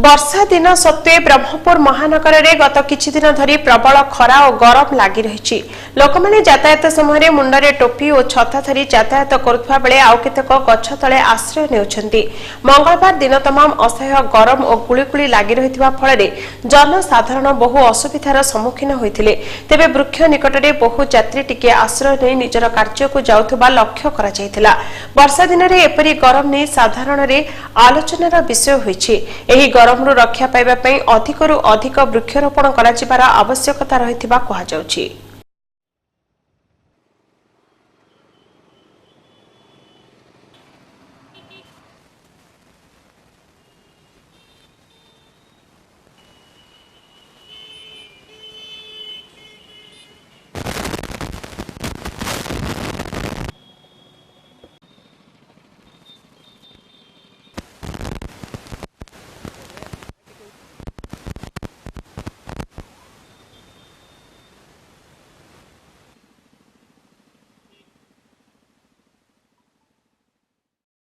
वर्षा दिन सत्वे ब्रह्मपुर महानगर में गत किछि दिन धरी प्रबल खरा और गरम लगी रही लोक मैंने यातायात समय मुंडरे टोपी और छता धरी यातायात करुवा बेले आउ केतेक गछ तले आश्रय नेउछंती। मंगलवार दिन तमाम असह्य गरम और गुळीगुळी लगी रही फल जनसाधारण बहु असुविधार सम्मुखीन होते। तेबे वृक्ष निकट में बहु यात्री टिके आश्रय नहीं निजर कार्य को जाउथबा लक्ष्य करा जायतिला। वर्षा दिन में एपरी गरम नहीं साधारण आलोचनार विषय होईछि। एही गरमरू रक्षा पाइबा पई अधिकरू अधिक वृक्षरोपण कराजिबार आवश्यकता रहिथिबा कहा जाउछि।